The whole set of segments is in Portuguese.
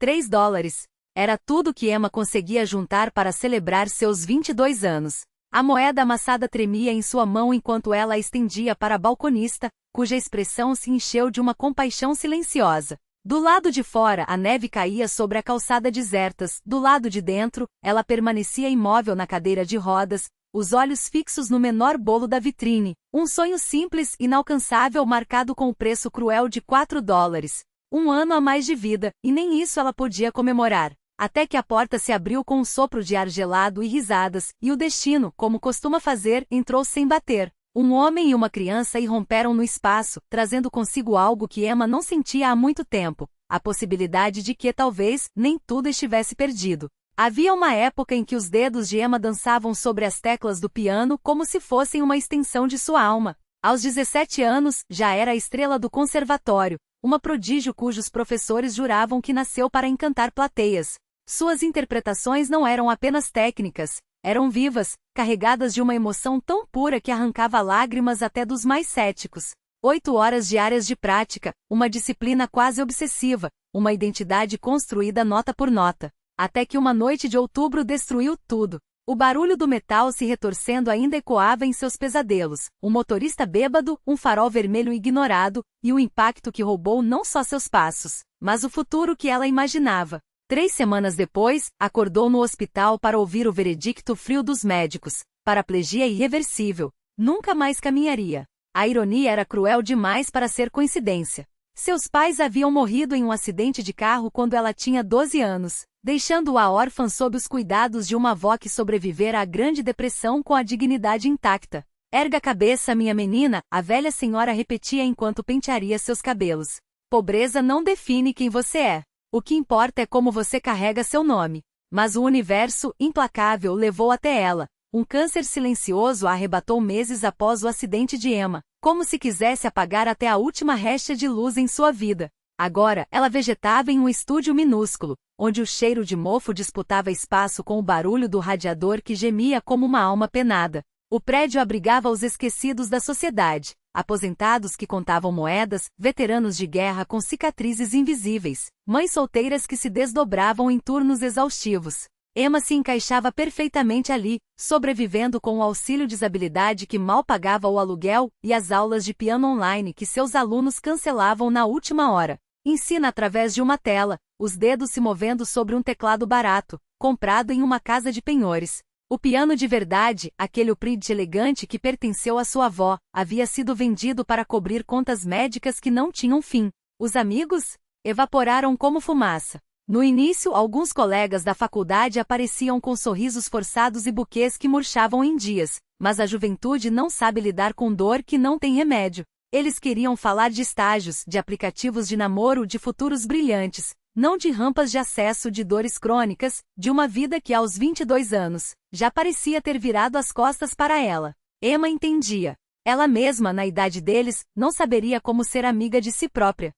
$3. Era tudo que Emma conseguia juntar para celebrar seus 22 anos. A moeda amassada tremia em sua mão enquanto ela a estendia para a balconista, cuja expressão se encheu de uma compaixão silenciosa. Do lado de fora, a neve caía sobre a calçada desertas. Do lado de dentro, ela permanecia imóvel na cadeira de rodas, os olhos fixos no menor bolo da vitrine. Um sonho simples, inalcançável, marcado com o preço cruel de $4. Um ano a mais de vida, e nem isso ela podia comemorar. Até que a porta se abriu com um sopro de ar gelado e risadas, e o destino, como costuma fazer, entrou sem bater. Um homem e uma criança irromperam no espaço, trazendo consigo algo que Emma não sentia há muito tempo, a possibilidade de que, talvez, nem tudo estivesse perdido. Havia uma época em que os dedos de Emma dançavam sobre as teclas do piano como se fossem uma extensão de sua alma. Aos 17 anos, já era a estrela do conservatório, uma prodígio cujos professores juravam que nasceu para encantar plateias. Suas interpretações não eram apenas técnicas, eram vivas, carregadas de uma emoção tão pura que arrancava lágrimas até dos mais céticos. 8 horas diárias de prática, uma disciplina quase obsessiva, uma identidade construída nota por nota. Até que uma noite de outubro destruiu tudo. O barulho do metal se retorcendo ainda ecoava em seus pesadelos, um motorista bêbado, um farol vermelho ignorado, e o impacto que roubou não só seus passos, mas o futuro que ela imaginava. 3 semanas depois, acordou no hospital para ouvir o veredicto frio dos médicos: paraplegia irreversível. Nunca mais caminharia. A ironia era cruel demais para ser coincidência. Seus pais haviam morrido em um acidente de carro quando ela tinha 12 anos, deixando-a órfã sob os cuidados de uma avó que sobrevivera à Grande Depressão com a dignidade intacta. Erga a cabeça, minha menina, a velha senhora repetia enquanto pentearia seus cabelos. Pobreza não define quem você é. O que importa é como você carrega seu nome. Mas o universo, implacável, levou até ela. Um câncer silencioso a arrebatou meses após o acidente de Emma, como se quisesse apagar até a última réstea de luz em sua vida. Agora, ela vegetava em um estúdio minúsculo, onde o cheiro de mofo disputava espaço com o barulho do radiador que gemia como uma alma penada. O prédio abrigava os esquecidos da sociedade, aposentados que contavam moedas, veteranos de guerra com cicatrizes invisíveis, mães solteiras que se desdobravam em turnos exaustivos. Emma se encaixava perfeitamente ali, sobrevivendo com o auxílio-desabilidade que mal pagava o aluguel e as aulas de piano online que seus alunos cancelavam na última hora. Ensina através de uma tela, os dedos se movendo sobre um teclado barato, comprado em uma casa de penhores. O piano de verdade, aquele Upride elegante que pertenceu à sua avó, havia sido vendido para cobrir contas médicas que não tinham fim. Os amigos? Evaporaram como fumaça. No início, alguns colegas da faculdade apareciam com sorrisos forçados e buquês que murchavam em dias, mas a juventude não sabe lidar com dor que não tem remédio. Eles queriam falar de estágios, de aplicativos de namoro, de futuros brilhantes, não de rampas de acesso, de dores crônicas, de uma vida que aos 22 anos, já parecia ter virado as costas para ela. Emma entendia. Ela mesma, na idade deles, não saberia como ser amiga de si própria.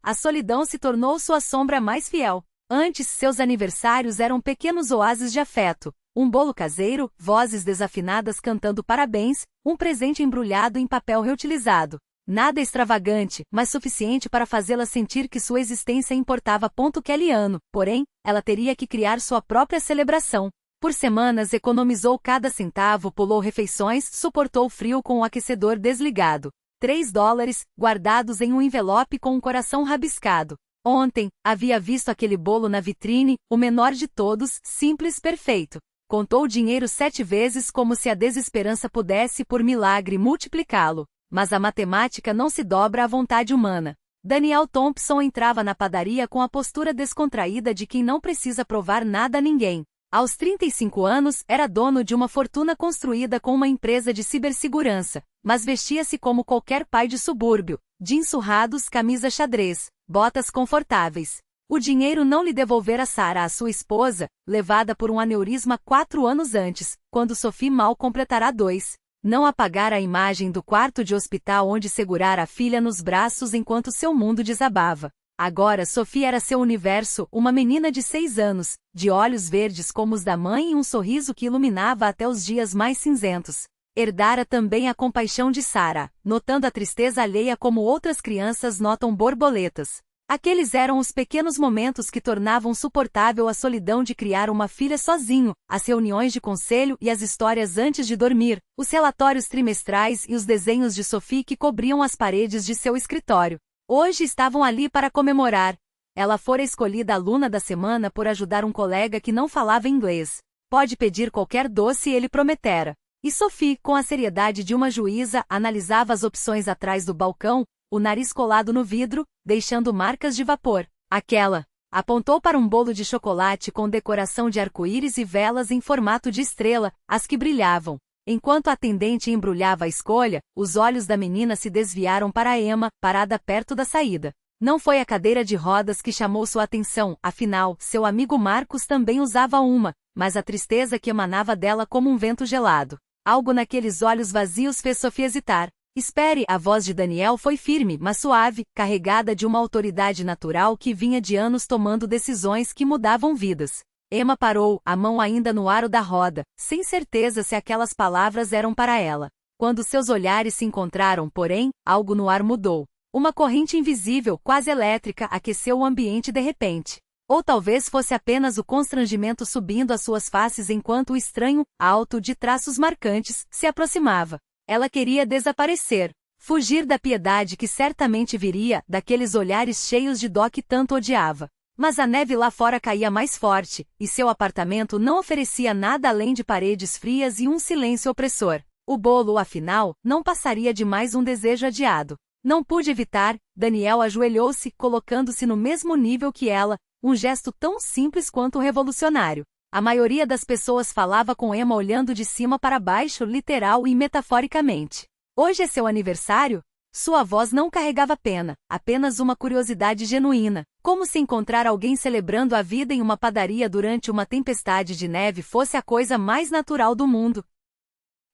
A solidão se tornou sua sombra mais fiel. Antes, seus aniversários eram pequenos oásis de afeto. Um bolo caseiro, vozes desafinadas cantando parabéns, um presente embrulhado em papel reutilizado. Nada extravagante, mas suficiente para fazê-la sentir que sua existência importava. Kellyanne, porém, ela teria que criar sua própria celebração. Por semanas economizou cada centavo, pulou refeições, suportou o frio com o aquecedor desligado. $3, guardados em um envelope com um coração rabiscado. Ontem, havia visto aquele bolo na vitrine, o menor de todos, simples, perfeito. Contou o dinheiro 7 vezes como se a desesperança pudesse, por milagre, multiplicá-lo. Mas a matemática não se dobra à vontade humana. Daniel Thompson entrava na padaria com a postura descontraída de quem não precisa provar nada a ninguém. Aos 35 anos, era dono de uma fortuna construída com uma empresa de cibersegurança, mas vestia-se como qualquer pai de subúrbio, jeans surrados, camisa xadrez, botas confortáveis. O dinheiro não lhe devolvera Sarah, a sua esposa, levada por um aneurisma 4 anos antes, quando Sophie mal completará 2. Não apagara a imagem do quarto de hospital onde segurara a filha nos braços enquanto seu mundo desabava. Agora Sophie era seu universo, uma menina de 6 anos, de olhos verdes como os da mãe e um sorriso que iluminava até os dias mais cinzentos. Herdara também a compaixão de Sarah, notando a tristeza alheia como outras crianças notam borboletas. Aqueles eram os pequenos momentos que tornavam suportável a solidão de criar uma filha sozinho, as reuniões de conselho e as histórias antes de dormir, os relatórios trimestrais e os desenhos de Sophie que cobriam as paredes de seu escritório. Hoje estavam ali para comemorar. Ela fora escolhida aluna da semana por ajudar um colega que não falava inglês. Pode pedir qualquer doce, ele prometera. E Sophie, com a seriedade de uma juíza, analisava as opções atrás do balcão, o nariz colado no vidro, deixando marcas de vapor. Aquela. Apontou para um bolo de chocolate com decoração de arco-íris e velas em formato de estrela, as que brilhavam. Enquanto a atendente embrulhava a escolha, os olhos da menina se desviaram para Emma, parada perto da saída. Não foi a cadeira de rodas que chamou sua atenção, afinal, seu amigo Marcos também usava uma, mas a tristeza que emanava dela como um vento gelado. Algo naqueles olhos vazios fez Sophie hesitar. Espere, a voz de Daniel foi firme, mas suave, carregada de uma autoridade natural que vinha de anos tomando decisões que mudavam vidas. Emma parou, a mão ainda no aro da roda, sem certeza se aquelas palavras eram para ela. Quando seus olhares se encontraram, porém, algo no ar mudou. Uma corrente invisível, quase elétrica, aqueceu o ambiente de repente. Ou talvez fosse apenas o constrangimento subindo às suas faces enquanto o estranho, alto, de traços marcantes, se aproximava. Ela queria desaparecer, fugir da piedade que certamente viria daqueles olhares cheios de dó que tanto odiava. Mas a neve lá fora caía mais forte, e seu apartamento não oferecia nada além de paredes frias e um silêncio opressor. O bolo, afinal, não passaria de mais um desejo adiado. Não pude evitar, Daniel ajoelhou-se, colocando-se no mesmo nível que ela, um gesto tão simples quanto revolucionário. A maioria das pessoas falava com Emma olhando de cima para baixo, literal e metaforicamente. Hoje é seu aniversário? Sua voz não carregava pena, apenas uma curiosidade genuína, como se encontrar alguém celebrando a vida em uma padaria durante uma tempestade de neve fosse a coisa mais natural do mundo.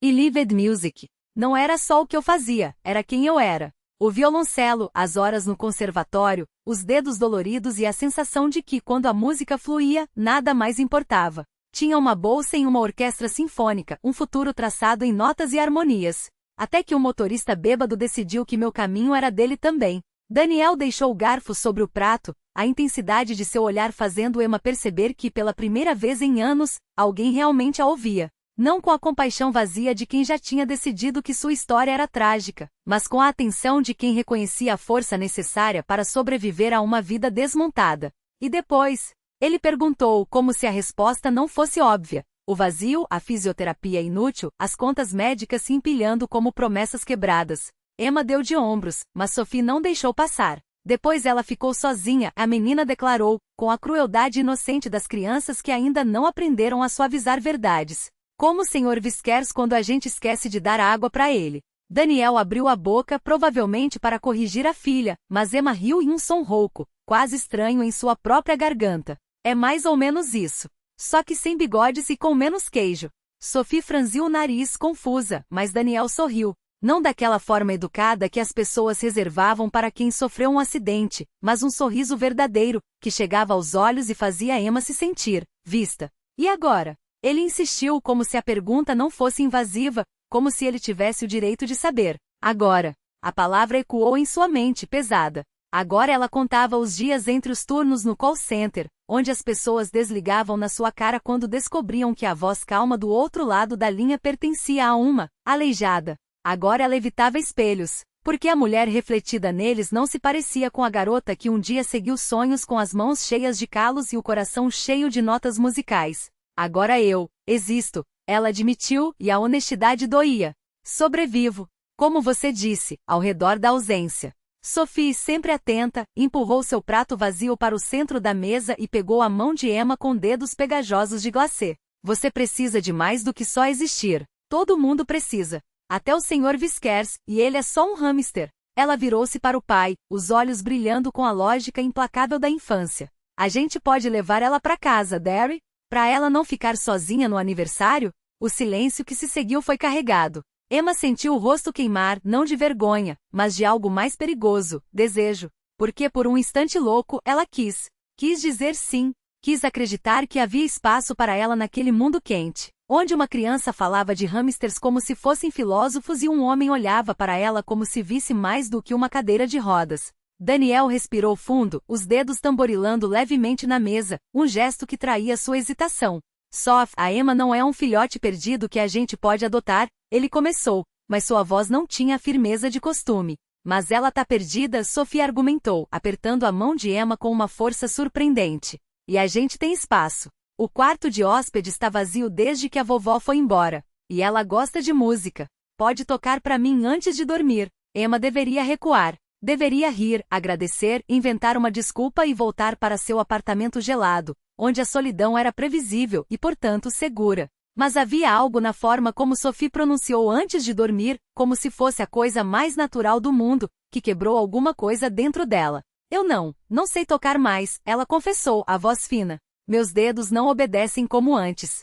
E Live Music. Não era só o que eu fazia, era quem eu era. O violoncelo, as horas no conservatório, os dedos doloridos e a sensação de que, quando a música fluía, nada mais importava. Tinha uma bolsa em uma orquestra sinfônica, um futuro traçado em notas e harmonias. Até que o motorista bêbado decidiu que meu caminho era dele também. Daniel deixou o garfo sobre o prato, a intensidade de seu olhar fazendo Emma perceber que, pela primeira vez em anos, alguém realmente a ouvia. Não com a compaixão vazia de quem já tinha decidido que sua história era trágica, mas com a atenção de quem reconhecia a força necessária para sobreviver a uma vida desmontada. E depois? Ele perguntou, como se a resposta não fosse óbvia. O vazio, a fisioterapia inútil, as contas médicas se empilhando como promessas quebradas. Emma deu de ombros, mas Sophie não deixou passar. Depois ela ficou sozinha, a menina declarou, com a crueldade inocente das crianças que ainda não aprenderam a suavizar verdades. Como o Sr. Viskers quando a gente esquece de dar água para ele. Daniel abriu a boca, provavelmente para corrigir a filha, mas Emma riu em um som rouco, quase estranho em sua própria garganta. É mais ou menos isso. Só que sem bigodes e com menos queijo. Sophie franziu o nariz, confusa, mas Daniel sorriu. Não daquela forma educada que as pessoas reservavam para quem sofreu um acidente, mas um sorriso verdadeiro, que chegava aos olhos e fazia Emma se sentir vista. E agora? Ele insistiu como se a pergunta não fosse invasiva, como se ele tivesse o direito de saber. Agora. A palavra ecoou em sua mente, pesada. Agora ela contava os dias entre os turnos no call center, onde as pessoas desligavam na sua cara quando descobriam que a voz calma do outro lado da linha pertencia a uma aleijada. Agora ela evitava espelhos, porque a mulher refletida neles não se parecia com a garota que um dia seguiu sonhos com as mãos cheias de calos e o coração cheio de notas musicais. Agora eu existo, ela admitiu, e a honestidade doía. Sobrevivo, como você disse, ao redor da ausência. Sophie, sempre atenta, empurrou seu prato vazio para o centro da mesa e pegou a mão de Emma com dedos pegajosos de glacê. Você precisa de mais do que só existir. Todo mundo precisa. Até o Sr. Viskers, e ele é só um hamster. Ela virou-se para o pai, os olhos brilhando com a lógica implacável da infância. A gente pode levar ela para casa, Derry? Para ela não ficar sozinha no aniversário? O silêncio que se seguiu foi carregado. Emma sentiu o rosto queimar, não de vergonha, mas de algo mais perigoso, desejo. Porque por um instante louco, ela quis. Quis dizer sim. Quis acreditar que havia espaço para ela naquele mundo quente, onde uma criança falava de hamsters como se fossem filósofos e um homem olhava para ela como se visse mais do que uma cadeira de rodas. Daniel respirou fundo, os dedos tamborilando levemente na mesa, um gesto que traía sua hesitação. Sophie, a Emma não é um filhote perdido que a gente pode adotar, ele começou, mas sua voz não tinha a firmeza de costume. Mas ela tá perdida, Sophie argumentou, apertando a mão de Emma com uma força surpreendente. E a gente tem espaço. O quarto de hóspede está vazio desde que a vovó foi embora. E ela gosta de música. Pode tocar para mim antes de dormir. Emma deveria recuar. Deveria rir, agradecer, inventar uma desculpa e voltar para seu apartamento gelado, onde a solidão era previsível e, portanto, segura. Mas havia algo na forma como Sophie pronunciou antes de dormir, como se fosse a coisa mais natural do mundo, que quebrou alguma coisa dentro dela. Eu não sei tocar mais, ela confessou, a voz fina. Meus dedos não obedecem como antes.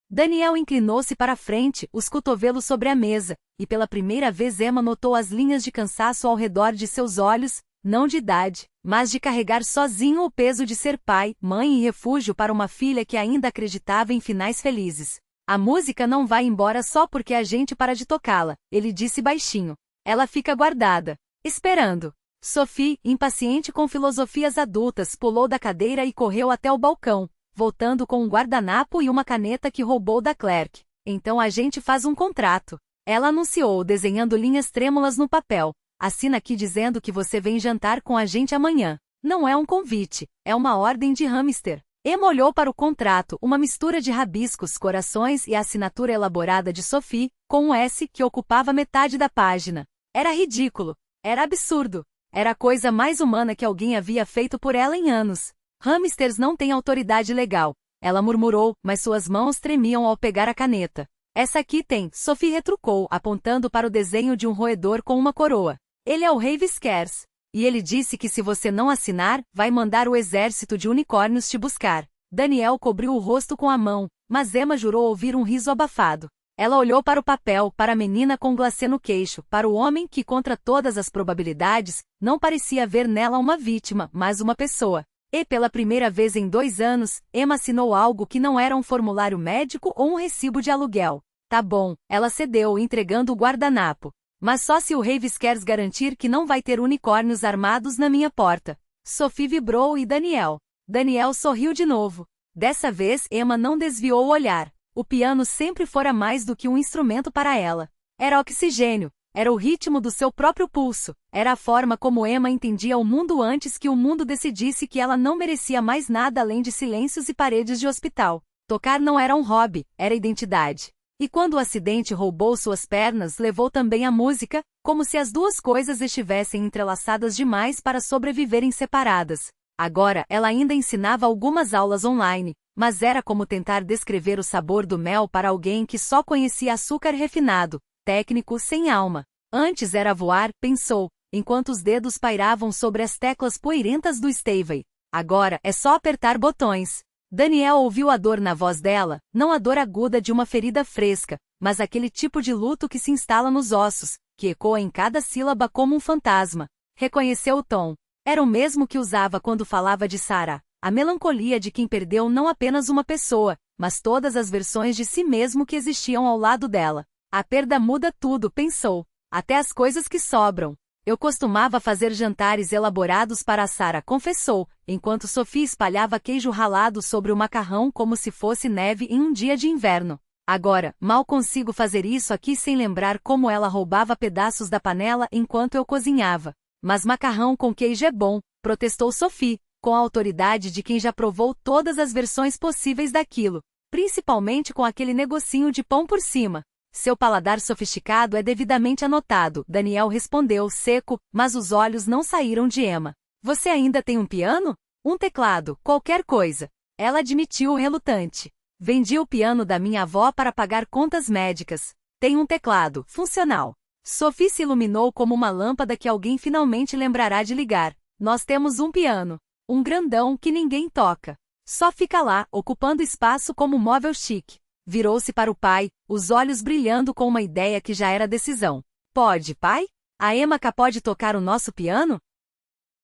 Daniel inclinou-se para a frente, os cotovelos sobre a mesa, e pela primeira vez Emma notou as linhas de cansaço ao redor de seus olhos, não de idade, mas de carregar sozinho o peso de ser pai, mãe e refúgio para uma filha que ainda acreditava em finais felizes. A música não vai embora só porque a gente para de tocá-la, ele disse baixinho. Ela fica guardada, esperando. Sophie, impaciente com filosofias adultas, pulou da cadeira e correu até o balcão, voltando com um guardanapo e uma caneta que roubou da Clark. Então a gente faz um contrato. Ela anunciou, desenhando linhas trêmulas no papel. Assina aqui dizendo que você vem jantar com a gente amanhã. Não é um convite, é uma ordem de hamster. Emma olhou para o contrato, uma mistura de rabiscos, corações e a assinatura elaborada de Sophie, com um S que ocupava metade da página. Era ridículo. Era absurdo. Era a coisa mais humana que alguém havia feito por ela em anos. Hamsters não têm autoridade legal. Ela murmurou, mas suas mãos tremiam ao pegar a caneta. Essa aqui tem, Sophie retrucou, apontando para o desenho de um roedor com uma coroa. Ele é o rei Viskers. E ele disse que se você não assinar, vai mandar o exército de unicórnios te buscar. Daniel cobriu o rosto com a mão, mas Emma jurou ouvir um riso abafado. Ela olhou para o papel, para a menina com glacê no queixo, para o homem que, contra todas as probabilidades, não parecia ver nela uma vítima, mas uma pessoa. E pela primeira vez em 2 anos, Emma assinou algo que não era um formulário médico ou um recibo de aluguel. Tá bom, ela cedeu, entregando o guardanapo. Mas só se o rei Viskers garantir que não vai ter unicórnios armados na minha porta. Sophie vibrou e Daniel. Daniel sorriu de novo. Dessa vez, Emma não desviou o olhar. O piano sempre fora mais do que um instrumento para ela. Era oxigênio. Era o ritmo do seu próprio pulso. Era a forma como Emma entendia o mundo antes que o mundo decidisse que ela não merecia mais nada além de silêncios e paredes de hospital. Tocar não era um hobby, era identidade. E quando o acidente roubou suas pernas, levou também a música, como se as duas coisas estivessem entrelaçadas demais para sobreviverem separadas. Agora, ela ainda ensinava algumas aulas online, mas era como tentar descrever o sabor do mel para alguém que só conhecia açúcar refinado, técnico sem alma. Antes era voar, pensou, enquanto os dedos pairavam sobre as teclas poeirentas do Stevie. Agora é só apertar botões. Daniel ouviu a dor na voz dela, não a dor aguda de uma ferida fresca, mas aquele tipo de luto que se instala nos ossos, que ecoa em cada sílaba como um fantasma. Reconheceu o tom. Era o mesmo que usava quando falava de Sarah, a melancolia de quem perdeu não apenas uma pessoa, mas todas as versões de si mesmo que existiam ao lado dela. A perda muda tudo, pensou. Até as coisas que sobram. Eu costumava fazer jantares elaborados para a Sarah, confessou, enquanto Sophie espalhava queijo ralado sobre o macarrão como se fosse neve em um dia de inverno. Agora, mal consigo fazer isso aqui sem lembrar como ela roubava pedaços da panela enquanto eu cozinhava. Mas macarrão com queijo é bom, protestou Sophie, com a autoridade de quem já provou todas as versões possíveis daquilo, principalmente com aquele negocinho de pão por cima. Seu paladar sofisticado é devidamente anotado, Daniel respondeu seco, mas os olhos não saíram de Emma. Você ainda tem um piano? Um teclado, qualquer coisa. Ela admitiu relutante. Vendi o piano da minha avó para pagar contas médicas. Tem um teclado, funcional. Sophie se iluminou como uma lâmpada que alguém finalmente lembrará de ligar. Nós temos um piano. Um grandão que ninguém toca. Só fica lá, ocupando espaço como móvel chique. Virou-se para o pai, os olhos brilhando com uma ideia que já era decisão. Pode, pai? A Emma pode tocar o nosso piano?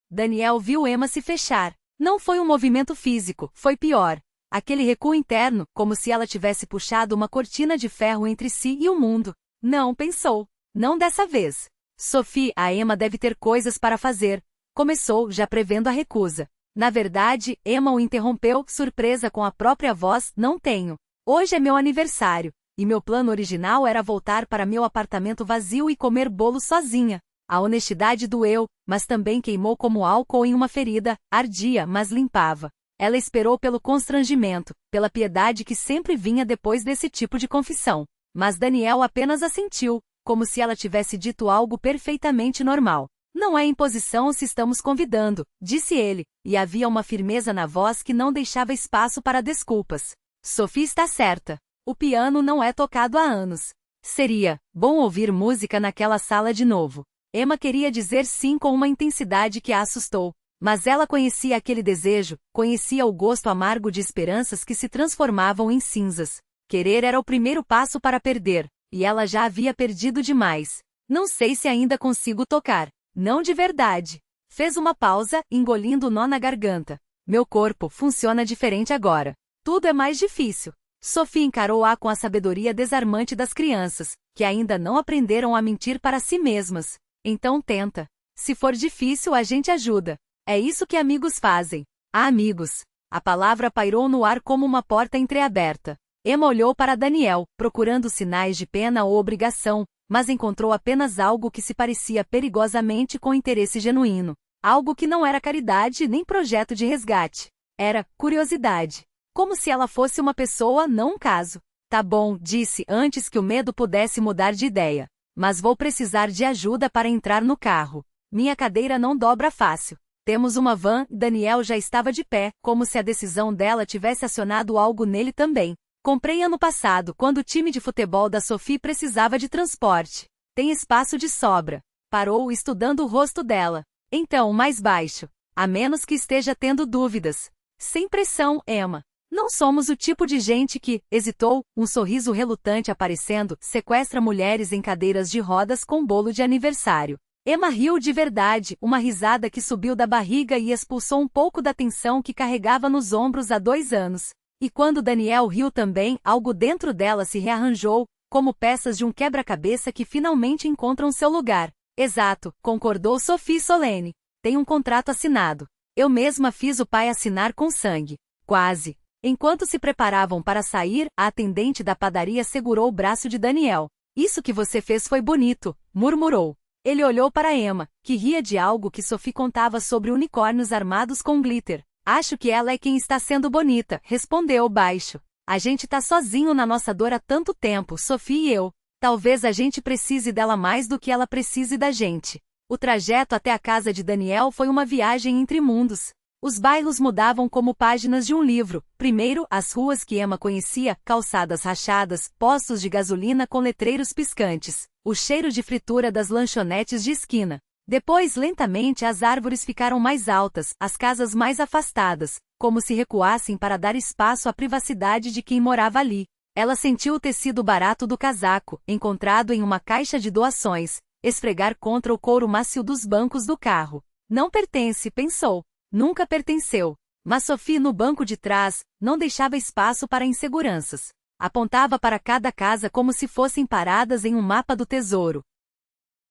Daniel viu Emma se fechar. Não foi um movimento físico, foi pior. Aquele recuo interno, como se ela tivesse puxado uma cortina de ferro entre si e o mundo. Não, pensou. Não dessa vez. Sophie, a Emma deve ter coisas para fazer. Começou, já prevendo a recusa. Na verdade, Emma o interrompeu, surpresa com a própria voz, não tenho. Hoje é meu aniversário, e meu plano original era voltar para meu apartamento vazio e comer bolo sozinha. A honestidade doeu, mas também queimou como álcool em uma ferida, ardia, mas limpava. Ela esperou pelo constrangimento, pela piedade que sempre vinha depois desse tipo de confissão. Mas Daniel apenas assentiu, como se ela tivesse dito algo perfeitamente normal. Não é imposição se estamos convidando, disse ele, e havia uma firmeza na voz que não deixava espaço para desculpas. Sophie está certa. O piano não é tocado há anos. Seria bom ouvir música naquela sala de novo. Emma queria dizer sim com uma intensidade que a assustou. Mas ela conhecia aquele desejo, conhecia o gosto amargo de esperanças que se transformavam em cinzas. Querer era o primeiro passo para perder, e ela já havia perdido demais. Não sei se ainda consigo tocar. Não de verdade. Fez uma pausa, engolindo o nó na garganta. Meu corpo funciona diferente agora. Tudo é mais difícil. Sophie encarou-a com a sabedoria desarmante das crianças, que ainda não aprenderam a mentir para si mesmas. Então tenta. Se for difícil, a gente ajuda. É isso que amigos fazem. Ah, amigos. A palavra pairou no ar como uma porta entreaberta. Emma olhou para Daniel, procurando sinais de pena ou obrigação, mas encontrou apenas algo que se parecia perigosamente com interesse genuíno. Algo que não era caridade nem projeto de resgate. Era curiosidade. Como se ela fosse uma pessoa, não um caso. Tá bom, disse antes que o medo pudesse mudar de ideia. Mas vou precisar de ajuda para entrar no carro. Minha cadeira não dobra fácil. Temos uma van, Daniel já estava de pé, como se a decisão dela tivesse acionado algo nele também. Comprei ano passado, quando o time de futebol da Sophie precisava de transporte. Tem espaço de sobra. Parou, estudando o rosto dela. Então, mais baixo. A menos que esteja tendo dúvidas. Sem pressão, Emma. Não somos o tipo de gente que, hesitou, um sorriso relutante aparecendo, sequestra mulheres em cadeiras de rodas com bolo de aniversário. Emma riu de verdade, uma risada que subiu da barriga e expulsou um pouco da tensão que carregava nos ombros há 2 anos. E quando Daniel riu também, algo dentro dela se rearranjou, como peças de um quebra-cabeça que finalmente encontram seu lugar. Exato, concordou Sophie solene. Tem um contrato assinado. Eu mesma fiz o pai assinar com sangue. Quase. Enquanto se preparavam para sair, a atendente da padaria segurou o braço de Daniel. Isso que você fez foi bonito, murmurou. Ele olhou para Emma, que ria de algo que Sophie contava sobre unicórnios armados com glitter. Acho que ela é quem está sendo bonita, respondeu baixo. A gente tá sozinho na nossa dor há tanto tempo, Sophie e eu. Talvez a gente precise dela mais do que ela precise da gente. O trajeto até a casa de Daniel foi uma viagem entre mundos. Os bairros mudavam como páginas de um livro. Primeiro, as ruas que Emma conhecia, calçadas rachadas, postos de gasolina com letreiros piscantes, o cheiro de fritura das lanchonetes de esquina. Depois, lentamente, as árvores ficaram mais altas, as casas mais afastadas, como se recuassem para dar espaço à privacidade de quem morava ali. Ela sentiu o tecido barato do casaco, encontrado em uma caixa de doações, esfregar contra o couro macio dos bancos do carro. Não pertence, pensou. Nunca pertenceu. Mas Sophie, no banco de trás, não deixava espaço para inseguranças. Apontava para cada casa como se fossem paradas em um mapa do tesouro.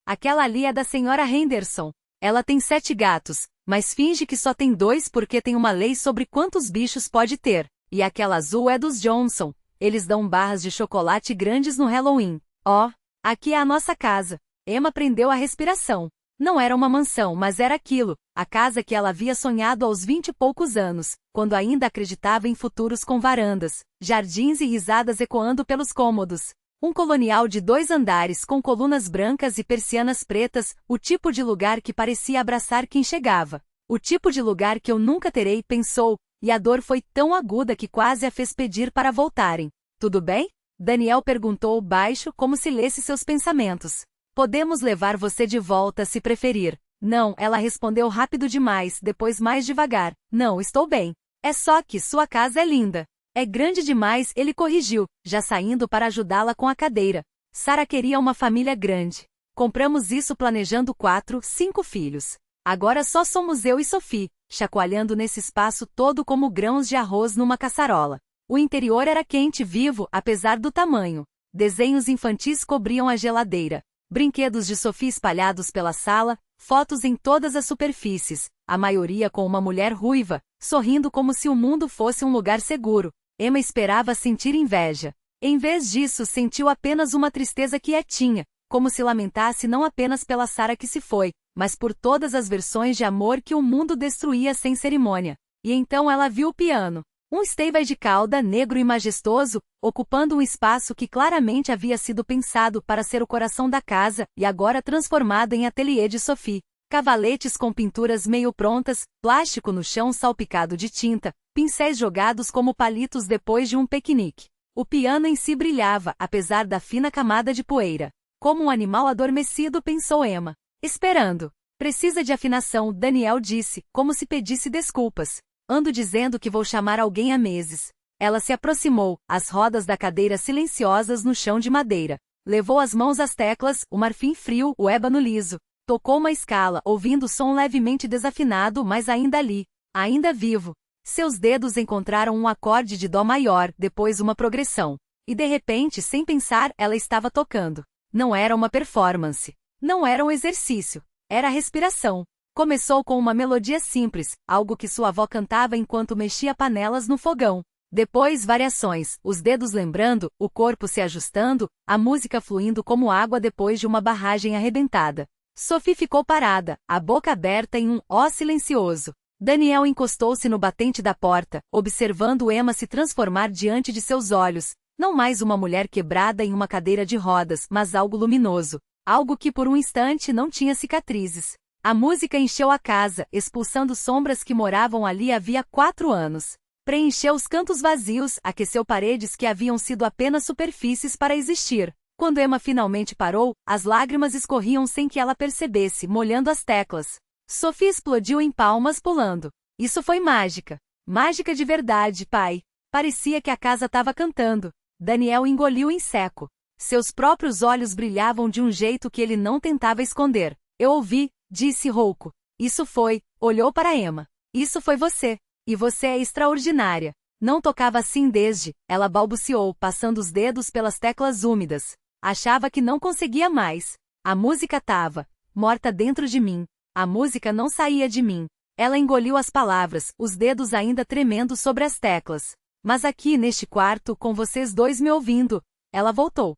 Aquela ali é da senhora Henderson. Ela tem 7 gatos, mas finge que só tem 2 porque tem uma lei sobre quantos bichos pode ter. E aquela azul é dos Johnson. Eles dão barras de chocolate grandes no Halloween. Ó, aqui é a nossa casa. Emma prendeu a respiração. Não era uma mansão, mas era aquilo, a casa que ela havia sonhado aos 20 e poucos anos, quando ainda acreditava em futuros com varandas, jardins e risadas ecoando pelos cômodos. Um colonial de 2 andares com colunas brancas e persianas pretas, o tipo de lugar que parecia abraçar quem chegava. O tipo de lugar que eu nunca terei, pensou, e a dor foi tão aguda que quase a fez pedir para voltarem. Tudo bem? Daniel perguntou baixo, como se lesse seus pensamentos. Podemos levar você de volta se preferir. Não, ela respondeu rápido demais, depois mais devagar. Não, estou bem. É só que sua casa é linda. É grande demais, ele corrigiu, já saindo para ajudá-la com a cadeira. Sarah queria uma família grande. Compramos isso planejando 4, 5 filhos. Agora só somos eu e Sophie, chacoalhando nesse espaço todo como grãos de arroz numa caçarola. O interior era quente e vivo, apesar do tamanho. Desenhos infantis cobriam a geladeira. Brinquedos de Sophie espalhados pela sala, fotos em todas as superfícies, a maioria com uma mulher ruiva, sorrindo como se o mundo fosse um lugar seguro. Emma esperava sentir inveja. Em vez disso, sentiu apenas uma tristeza quietinha, como se lamentasse não apenas pela Sarah que se foi, mas por todas as versões de amor que o mundo destruía sem cerimônia. E então ela viu o piano. Um Steinway de cauda negro e majestoso, ocupando um espaço que claramente havia sido pensado para ser o coração da casa e agora transformado em ateliê de Sophie. Cavaletes com pinturas meio prontas, plástico no chão salpicado de tinta, pincéis jogados como palitos depois de um piquenique. O piano em si brilhava, apesar da fina camada de poeira. Como um animal adormecido, pensou Emma. Esperando. Precisa de afinação, Daniel disse, como se pedisse desculpas. Ando dizendo que vou chamar alguém há meses. Ela se aproximou, as rodas da cadeira silenciosas no chão de madeira. Levou as mãos às teclas, o marfim frio, o ébano liso. Tocou uma escala, ouvindo o som levemente desafinado, mas ainda ali. Ainda vivo. Seus dedos encontraram um acorde de dó maior, depois uma progressão. E de repente, sem pensar, ela estava tocando. Não era uma performance. Não era um exercício. Era a respiração. Começou com uma melodia simples, algo que sua avó cantava enquanto mexia panelas no fogão. Depois variações, os dedos lembrando, o corpo se ajustando, a música fluindo como água depois de uma barragem arrebentada. Sophie ficou parada, a boca aberta em um ó silencioso. Daniel encostou-se no batente da porta, observando Emma se transformar diante de seus olhos. Não mais uma mulher quebrada em uma cadeira de rodas, mas algo luminoso. Algo que por um instante não tinha cicatrizes. A música encheu a casa, expulsando sombras que moravam ali havia 4 anos. Preencheu os cantos vazios, aqueceu paredes que haviam sido apenas superfícies para existir. Quando Emma finalmente parou, as lágrimas escorriam sem que ela percebesse, molhando as teclas. Sophie explodiu em palmas pulando. Isso foi mágica. Mágica de verdade, pai. Parecia que a casa estava cantando. Daniel engoliu em seco. Seus próprios olhos brilhavam de um jeito que ele não tentava esconder. Eu ouvi, disse rouco. Isso foi, olhou para Emma. Isso foi você. E você é extraordinária. Não tocava assim desde, ela balbuciou, passando os dedos pelas teclas úmidas. Achava que não conseguia mais. A música estava morta dentro de mim. A música não saía de mim. Ela engoliu as palavras, os dedos ainda tremendo sobre as teclas. Mas aqui neste quarto, com vocês dois me ouvindo, ela voltou.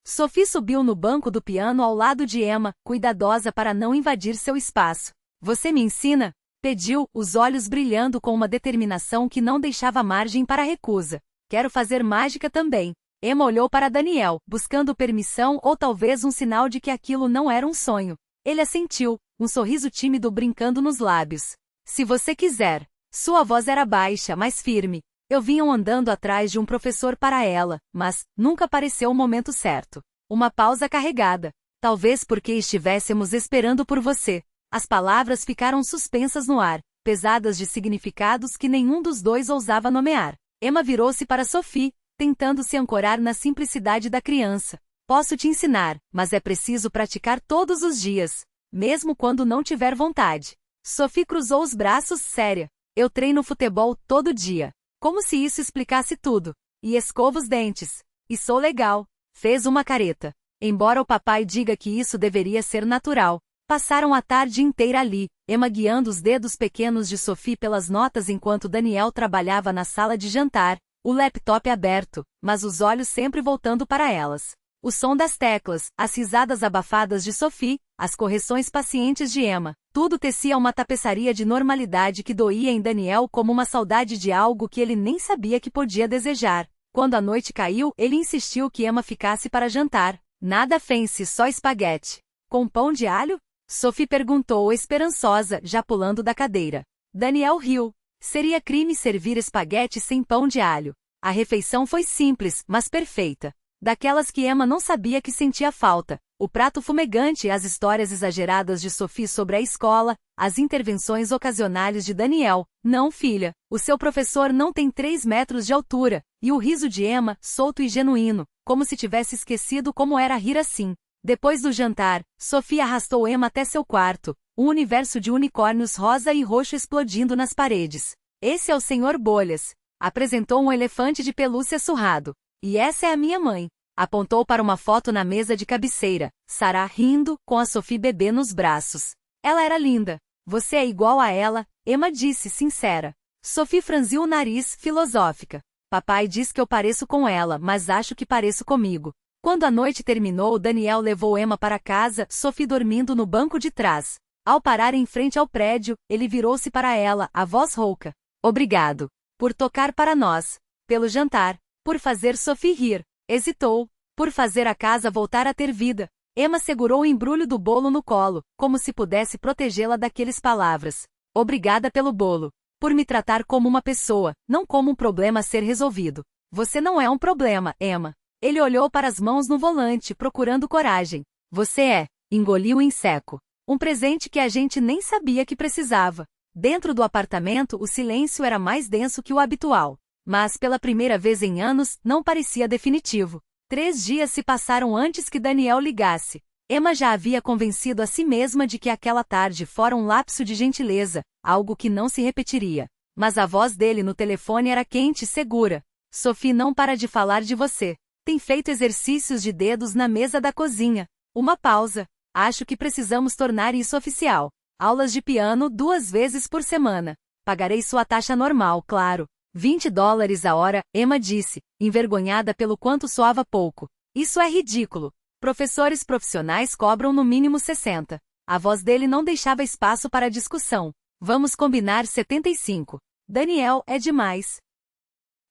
Sophie subiu no banco do piano ao lado de Emma, cuidadosa para não invadir seu espaço. Você me ensina? Pediu, os olhos brilhando com uma determinação que não deixava margem para recusa. Quero fazer mágica também. Emma olhou para Daniel, buscando permissão ou talvez um sinal de que aquilo não era um sonho. Ele assentiu, um sorriso tímido brincando nos lábios. Se você quiser. Sua voz era baixa, mas firme. Eu vinha andando atrás de um professor para ela, mas nunca pareceu o momento certo. Uma pausa carregada. Talvez porque estivéssemos esperando por você. As palavras ficaram suspensas no ar, pesadas de significados que nenhum dos dois ousava nomear. Emma virou-se para Sophie, tentando se ancorar na simplicidade da criança. Posso te ensinar, mas é preciso praticar todos os dias, mesmo quando não tiver vontade. Sophie cruzou os braços, séria. Eu treino futebol todo dia. Como se isso explicasse tudo. E escovo os dentes. E sou legal. Fez uma careta. Embora o papai diga que isso deveria ser natural. Passaram a tarde inteira ali, Emma guiando os dedos pequenos de Sophie pelas notas enquanto Daniel trabalhava na sala de jantar, o laptop aberto, mas os olhos sempre voltando para elas. O som das teclas, as risadas abafadas de Sophie, as correções pacientes de Emma, tudo tecia uma tapeçaria de normalidade que doía em Daniel como uma saudade de algo que ele nem sabia que podia desejar. Quando a noite caiu, ele insistiu que Emma ficasse para jantar. Nada fancy, só espaguete. Com pão de alho? Sophie perguntou esperançosa, já pulando da cadeira. Daniel riu. Seria crime servir espaguete sem pão de alho. A refeição foi simples, mas perfeita. Daquelas que Emma não sabia que sentia falta. O prato fumegante e as histórias exageradas de Sophie sobre a escola, as intervenções ocasionais de Daniel. Não, filha, o seu professor não tem 3 metros de altura. E o riso de Emma, solto e genuíno, como se tivesse esquecido como era rir assim. Depois do jantar, Sophie arrastou Emma até seu quarto, um universo de unicórnios rosa e roxo explodindo nas paredes. Esse é o Sr. Bolhas. Apresentou um elefante de pelúcia surrado. E essa é a minha mãe. Apontou para uma foto na mesa de cabeceira. Sarah rindo, com a Sophie bebê nos braços. Ela era linda. Você é igual a ela, Emma disse, sincera. Sophie franziu o nariz, filosófica. Papai diz que eu pareço com ela, mas acho que pareço comigo. Quando a noite terminou, Daniel levou Emma para casa, Sophie dormindo no banco de trás. Ao parar em frente ao prédio, ele virou-se para ela, a voz rouca. Obrigado. Por tocar para nós. Pelo jantar. Por fazer Sophie rir. Hesitou. Por fazer a casa voltar a ter vida. Emma segurou o embrulho do bolo no colo, como se pudesse protegê-la daquelas palavras. Obrigada pelo bolo. Por me tratar como uma pessoa, não como um problema a ser resolvido. Você não é um problema, Emma. Ele olhou para as mãos no volante, procurando coragem. Você é. Engoliu em seco. Um presente que a gente nem sabia que precisava. Dentro do apartamento, o silêncio era mais denso que o habitual. Mas, pela primeira vez em anos, não parecia definitivo. 3 dias se passaram antes que Daniel ligasse. Emma já havia convencido a si mesma de que aquela tarde fora um lapso de gentileza, algo que não se repetiria. Mas a voz dele no telefone era quente e segura. Sophie não para de falar de você. Tem feito exercícios de dedos na mesa da cozinha. Uma pausa. Acho que precisamos tornar isso oficial. Aulas de piano 2 vezes por semana. Pagarei sua taxa normal, claro. $20 a hora, Emma disse, envergonhada pelo quanto soava pouco. Isso é ridículo. Professores profissionais cobram no mínimo 60. A voz dele não deixava espaço para discussão. Vamos combinar 75. Daniel, é demais.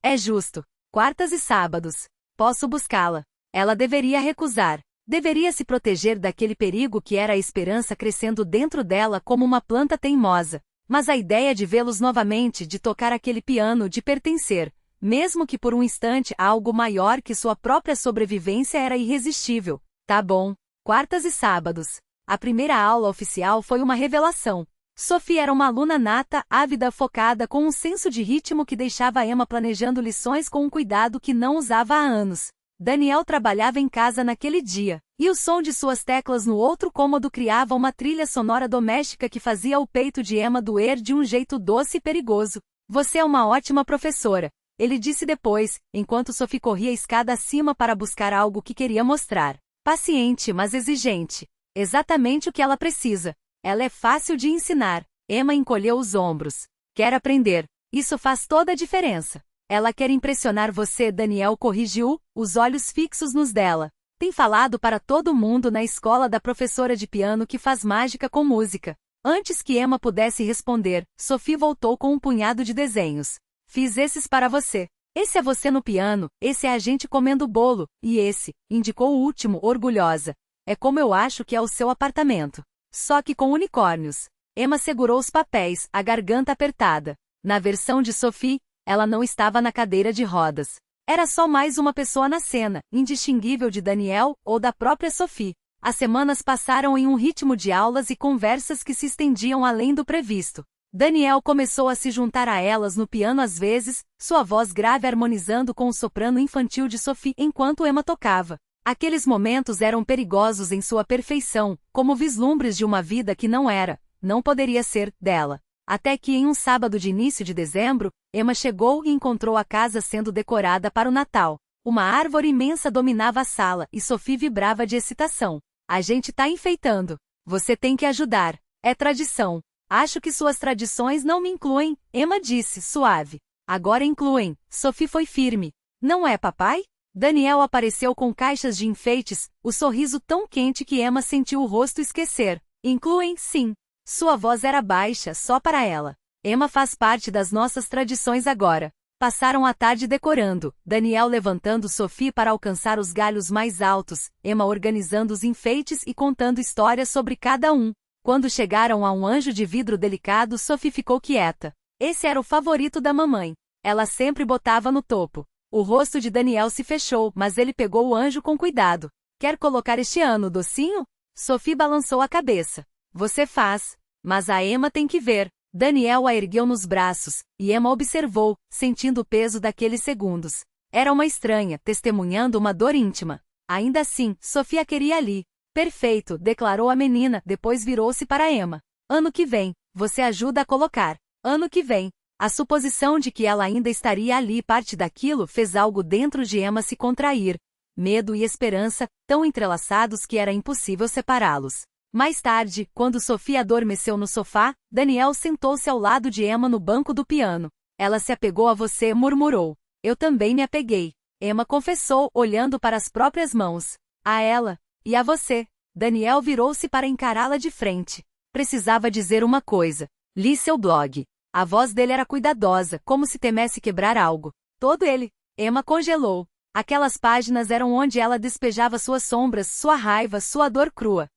É justo. Quartas e sábados. Posso buscá-la. Ela deveria recusar. Deveria se proteger daquele perigo que era a esperança crescendo dentro dela como uma planta teimosa. Mas a ideia de vê-los novamente, de tocar aquele piano, de pertencer, mesmo que por um instante a algo maior que sua própria sobrevivência, era irresistível. Tá bom. Quartas e sábados. A primeira aula oficial foi uma revelação. Sophie era uma aluna nata, ávida, focada, com um senso de ritmo que deixava Emma planejando lições com um cuidado que não usava há anos. Daniel trabalhava em casa naquele dia, e o som de suas teclas no outro cômodo criava uma trilha sonora doméstica que fazia o peito de Emma doer de um jeito doce e perigoso. Você é uma ótima professora, ele disse depois, enquanto Sophie corria a escada acima para buscar algo que queria mostrar. Paciente, mas exigente. Exatamente o que ela precisa. Ela é fácil de ensinar. Emma encolheu os ombros. Quer aprender. Isso faz toda a diferença. Ela quer impressionar você, Daniel corrigiu, os olhos fixos nos dela. Tem falado para todo mundo na escola da professora de piano que faz mágica com música. Antes que Emma pudesse responder, Sophie voltou com um punhado de desenhos. Fiz esses para você. Esse é você no piano, esse é a gente comendo bolo, e esse, indicou o último, orgulhosa. É como eu acho que é o seu apartamento. Só que com unicórnios. Emma segurou os papéis, a garganta apertada. Na versão de Sophie, ela não estava na cadeira de rodas. Era só mais uma pessoa na cena, indistinguível de Daniel ou da própria Sophie. As semanas passaram em um ritmo de aulas e conversas que se estendiam além do previsto. Daniel começou a se juntar a elas no piano às vezes, sua voz grave harmonizando com o soprano infantil de Sophie enquanto Emma tocava. Aqueles momentos eram perigosos em sua perfeição, como vislumbres de uma vida que não era, não poderia ser, dela. Até que em um sábado de início de dezembro, Emma chegou e encontrou a casa sendo decorada para o Natal. Uma árvore imensa dominava a sala e Sophie vibrava de excitação. A gente tá enfeitando. Você tem que ajudar. É tradição. Acho que suas tradições não me incluem, Emma disse, suave. Agora incluem. Sophie foi firme. Não é, papai? Daniel apareceu com caixas de enfeites, o sorriso tão quente que Emma sentiu o rosto esquecer. Incluem, sim. Sua voz era baixa, só para ela. Emma faz parte das nossas tradições agora. Passaram a tarde decorando, Daniel levantando Sophie para alcançar os galhos mais altos, Emma organizando os enfeites e contando histórias sobre cada um. Quando chegaram a um anjo de vidro delicado, Sophie ficou quieta. Esse era o favorito da mamãe. Ela sempre botava no topo. O rosto de Daniel se fechou, mas ele pegou o anjo com cuidado. Quer colocar este ano, docinho? Sophie balançou a cabeça. Você faz. Mas a Emma tem que ver. Daniel a ergueu nos braços, e Emma observou, sentindo o peso daqueles segundos. Era uma estranha, testemunhando uma dor íntima. Ainda assim, Sophie a queria ali. Perfeito, declarou a menina, depois virou-se para Emma. Ano que vem, você ajuda a colocar. Ano que vem. A suposição de que ela ainda estaria ali parte daquilo fez algo dentro de Emma se contrair. medo e esperança, tão entrelaçados que era impossível separá-los. Mais tarde, quando Sophie adormeceu no sofá, Daniel sentou-se ao lado de Emma no banco do piano. Ela se apegou a você, murmurou. Eu também me apeguei. Emma confessou, olhando para as próprias mãos. A ela. E a você. Daniel virou-se para encará-la de frente. Precisava dizer uma coisa. Li seu blog. A voz dele era cuidadosa, como se temesse quebrar algo. Todo ele. Emma congelou. Aquelas páginas eram onde ela despejava suas sombras, sua raiva, sua dor crua.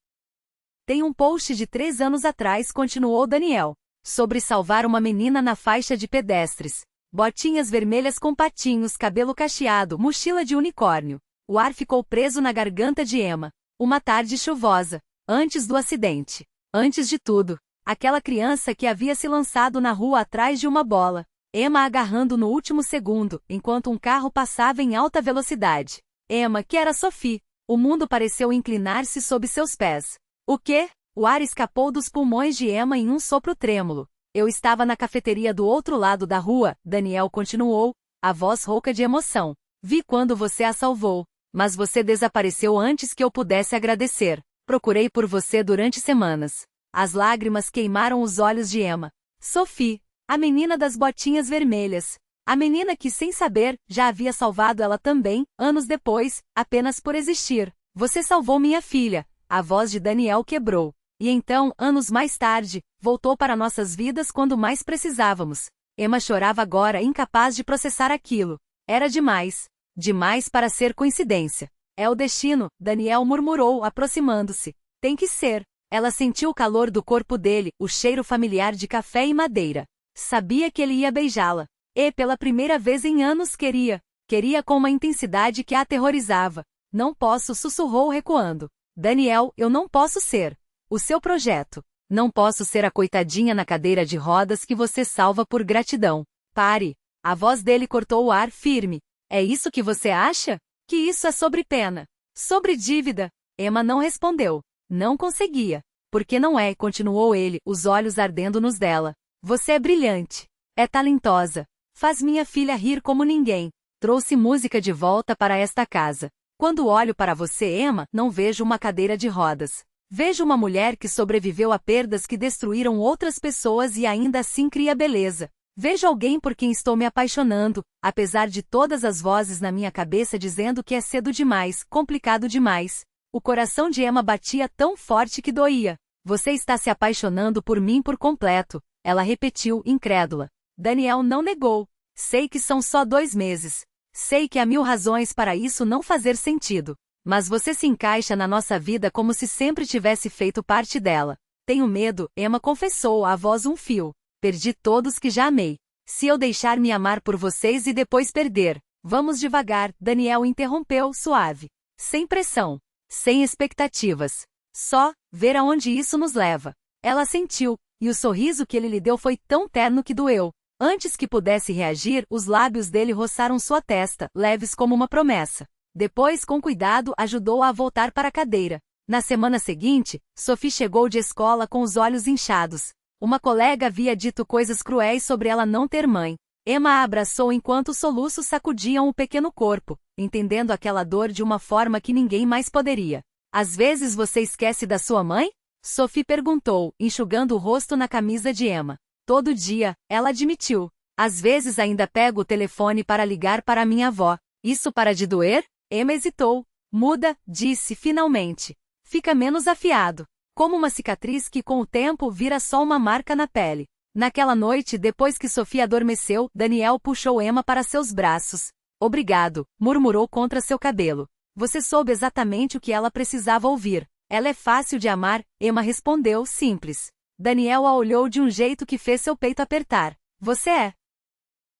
Tem um post de 3 anos atrás, continuou Daniel, sobre salvar uma menina na faixa de pedestres. Botinhas vermelhas com patinhos, cabelo cacheado, mochila de unicórnio. O ar ficou preso na garganta de Emma. Uma tarde chuvosa, antes do acidente. Antes de tudo, aquela criança que havia se lançado na rua atrás de uma bola. Emma agarrando no último segundo, enquanto um carro passava em alta velocidade. Emma, que era Sophie. O mundo pareceu inclinar-se sob seus pés. O quê? O ar escapou dos pulmões de Emma em um sopro trêmulo. Eu estava na cafeteria do outro lado da rua, Daniel continuou, a voz rouca de emoção. Vi quando você a salvou, mas você desapareceu antes que eu pudesse agradecer. Procurei por você durante semanas. As lágrimas queimaram os olhos de Emma. Sophie, a menina das botinhas vermelhas. A menina que, sem saber, já havia salvado ela também, anos depois, apenas por existir. Você salvou minha filha. A voz de Daniel quebrou. E então, anos mais tarde, voltou para nossas vidas quando mais precisávamos. Emma chorava agora, incapaz de processar aquilo. Era demais. Demais para ser coincidência. É o destino, Daniel murmurou, aproximando-se. Tem que ser. Ela sentiu o calor do corpo dele, o cheiro familiar de café e madeira. Sabia que ele ia beijá-la. E, pela primeira vez em anos, queria. Queria com uma intensidade que a aterrorizava. Não posso, sussurrou recuando. Daniel, eu não posso ser o seu projeto. Não posso ser a coitadinha na cadeira de rodas que você salva por gratidão. Pare. A voz dele cortou o ar firme. É isso que você acha? Que isso é sobre pena? Sobre dívida? Emma não respondeu. Não conseguia. Por que não é? Continuou ele, os olhos ardendo nos dela. Você é brilhante. É talentosa. Faz minha filha rir como ninguém. Trouxe música de volta para esta casa. Quando olho para você, Emma, não vejo uma cadeira de rodas. Vejo uma mulher que sobreviveu a perdas que destruíram outras pessoas e ainda assim cria beleza. Vejo alguém por quem estou me apaixonando, apesar de todas as vozes na minha cabeça dizendo que é cedo demais, complicado demais. O coração de Emma batia tão forte que doía. Você está se apaixonando por mim por completo, ela repetiu, incrédula. Daniel não negou. Sei que são só 2 meses. Sei que há 1000 razões para isso não fazer sentido. Mas você se encaixa na nossa vida como se sempre tivesse feito parte dela. Tenho medo, Emma confessou, a voz um fio. Perdi todos que já amei. Se eu deixar me amar por vocês e depois perder. Vamos devagar, Daniel interrompeu, suave. Sem pressão. Sem expectativas. Só, ver aonde isso nos leva. Ela sentiu, e o sorriso que ele lhe deu foi tão terno que doeu. Antes que pudesse reagir, os lábios dele roçaram sua testa, leves como uma promessa. Depois, com cuidado, ajudou-a a voltar para a cadeira. Na semana seguinte, Sophie chegou de escola com os olhos inchados. Uma colega havia dito coisas cruéis sobre ela não ter mãe. Emma a abraçou enquanto os soluços sacudiam o pequeno corpo, entendendo aquela dor de uma forma que ninguém mais poderia. Às vezes você esquece da sua mãe? Sophie perguntou, enxugando o rosto na camisa de Emma. Todo dia, ela admitiu. Às vezes ainda pego o telefone para ligar para minha avó. Isso para de doer? Emma hesitou. Muda, disse finalmente. Fica menos afiado. Como uma cicatriz que com o tempo vira só uma marca na pele. Naquela noite, depois que Sophie adormeceu, Daniel puxou Emma para seus braços. Obrigado, murmurou contra seu cabelo. Você soube exatamente o que ela precisava ouvir. Ela é fácil de amar, Emma respondeu, simples. Daniel a olhou de um jeito que fez seu peito apertar. Você é.